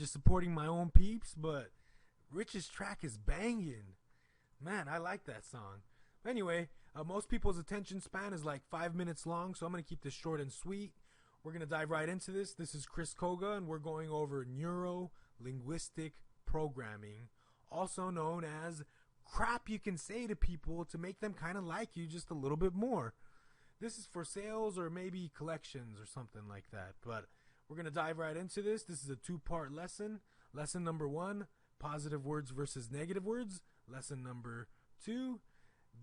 just supporting my own peeps, but Rich's track is banging. Man, I like that song. Anyway, most people's attention span is like 5 minutes long, so I'm going to keep this short and sweet. We're going to dive right into this. This is Chris Koga, and we're going over neuro-linguistic programming, also known as crap you can say to people to make them kind of like you just a little bit more. This is for sales or maybe collections or something like that, but we're going to dive right into this. This is a two-part lesson. Lesson number 1, positive words versus negative words. Lesson number 2,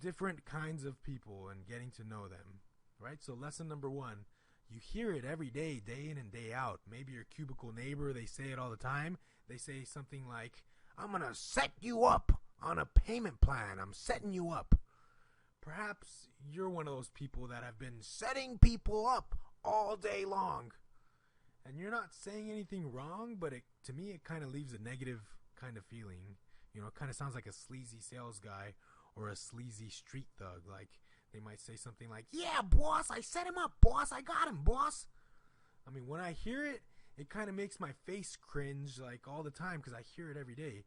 different kinds of people and getting to know them, right? So lesson number 1, you hear it every day, day in and day out. Maybe your cubicle neighbor, they say it all the time. They say something like, I'm going to set you up on a payment plan. I'm setting you up. Perhaps you're one of those people that have been setting people up all day long. And you're not saying anything wrong, but to me it kind of leaves a negative kind of feeling. You know, it kind of sounds like a sleazy sales guy or a sleazy street thug. Like, they might say something like, yeah, boss, I set him up, boss, I got him, boss. I mean, when I hear it, it kind of makes my face cringe like all the time because I hear it every day.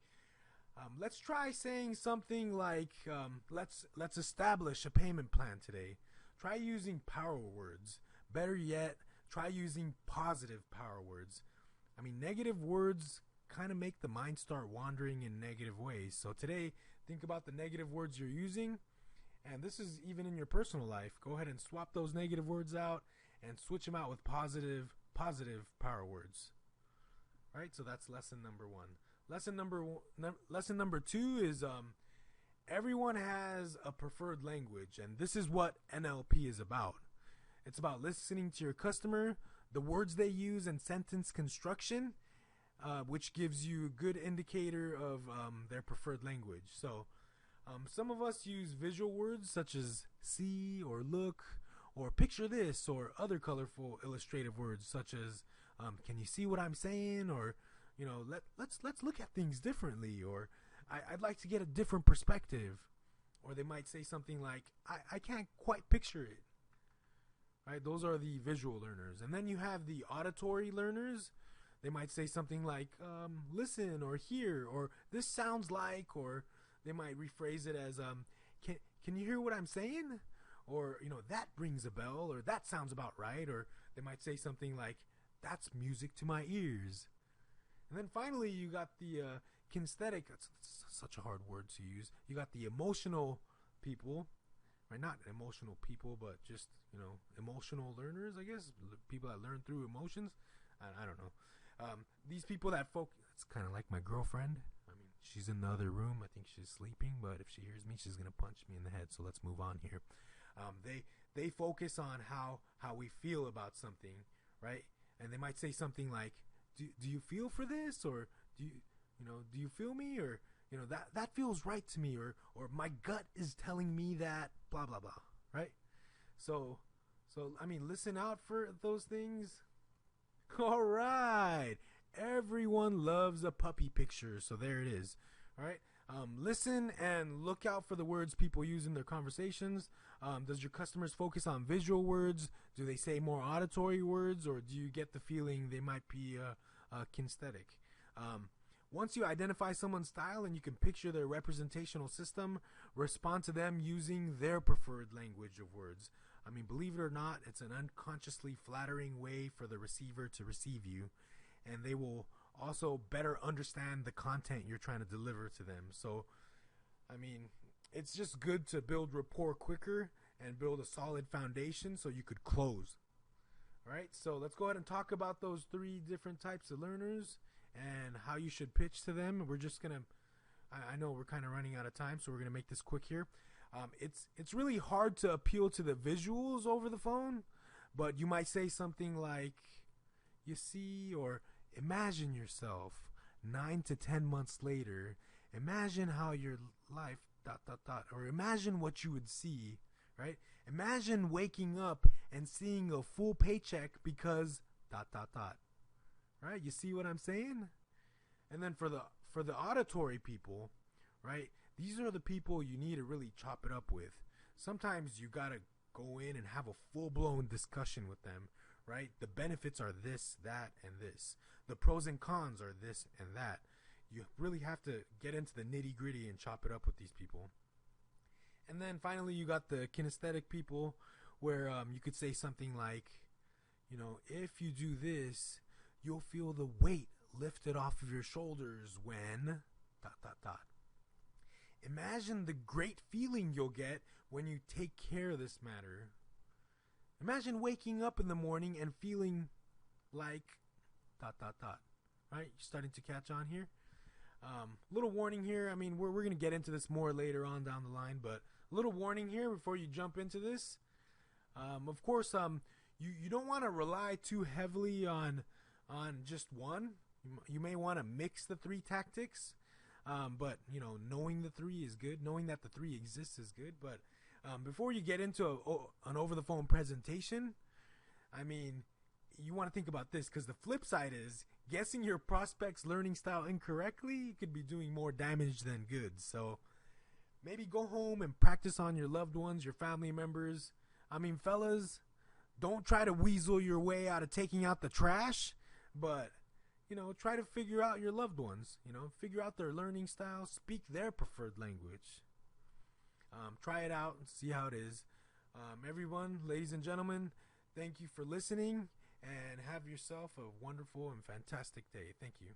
Let's try saying something like, let's establish a payment plan today. Try using power words. Better yet, try using positive power words. I mean, negative words kind of make the mind start wandering in negative ways. So today, think about the negative words you're using. And this is even in your personal life. Go ahead and swap those negative words out and switch them out with positive power words. Right? So that's lesson number 1. Lesson number 2 is everyone has a preferred language, and this is what NLP is about. It's about listening to your customer, the words they use, and sentence construction, which gives you a good indicator of their preferred language. So some of us use visual words such as see or look or picture this or other colorful illustrative words such as can you see what I'm saying, or you know, let's look at things differently, or I'd like to get a different perspective. Or they might say something like, I can't quite picture it. Right? Those are the visual learners. And then you have the auditory learners. They might say something like, listen, or hear, or this sounds like, or they might rephrase it as, can you hear what I'm saying? Or, you know, that rings a bell, or that sounds about right. Or they might say something like, that's music to my ears. And then finally, you got the kinesthetic. That's such a hard word to use. You got the emotional people, right? Not emotional people, but just, you know, emotional learners, I guess. People that learn through emotions. I don't know. These people that focus. It's kind of like my girlfriend. I mean, she's in the other room. I think she's sleeping, but if she hears me, she's gonna punch me in the head. So let's move on here. They focus on how we feel about something, right? And they might say something like, do you feel for this, or do you feel me, or you know, that feels right to me, or my gut is telling me that blah blah blah, right? So I mean, listen out for those things. All right, everyone loves a puppy picture, so there it is. All right, listen and look out for the words people use in their conversations. Does your customers focus on visual words? Do they say more auditory words, or do you get the feeling they might be kinesthetic? Once you identify someone's style and you can picture their representational system, respond to them using their preferred language of words. I mean, believe it or not, it's an unconsciously flattering way for the receiver to receive you, and they will also better understand the content you're trying to deliver to them. So, I mean, it's just good to build rapport quicker and build a solid foundation so you could close. All right, so let's go ahead and talk about those 3 different types of learners and how you should pitch to them. We're just going to, I know we're kind of running out of time, so we're going to make this quick here. It's really hard to appeal to the visuals over the phone, but you might say something like, you see, or imagine yourself 9 to 10 months later. Imagine how your life, ... or imagine what you would see, right? Imagine waking up and seeing a full paycheck because ... Right? You see what I'm saying? And then for the auditory people, right? These are the people you need to really chop it up with. Sometimes you got to go in and have a full-blown discussion with them, right? The benefits are this, that, and this. The pros and cons are this and that. You really have to get into the nitty gritty and chop it up with these people. And then finally, you got the kinesthetic people, where you could say something like, if you do this, you'll feel the weight lifted off of your shoulders when ... Imagine the great feeling you'll get when you take care of this matter. Imagine waking up in the morning and feeling like ... Right? You're starting to catch on here. Little warning here. I mean, we're going to get into this more later on down the line, but a little warning here before you jump into this. Of course, you don't want to rely too heavily on just one. You may want to mix the three tactics. But knowing the three is good. Knowing that the three exists is good. But before you get into an over-the-phone presentation, I mean, you want to think about this, because the flip side is guessing your prospect's learning style incorrectly could be doing more damage than good. So maybe go home and practice on your loved ones, your family members. I mean, fellas, don't try to weasel your way out of taking out the trash, but try to figure out your loved ones. Figure out their learning style, speak their preferred language. Try it out and see how it is. Everyone, ladies and gentlemen, thank you for listening, and have yourself a wonderful and fantastic day. Thank you.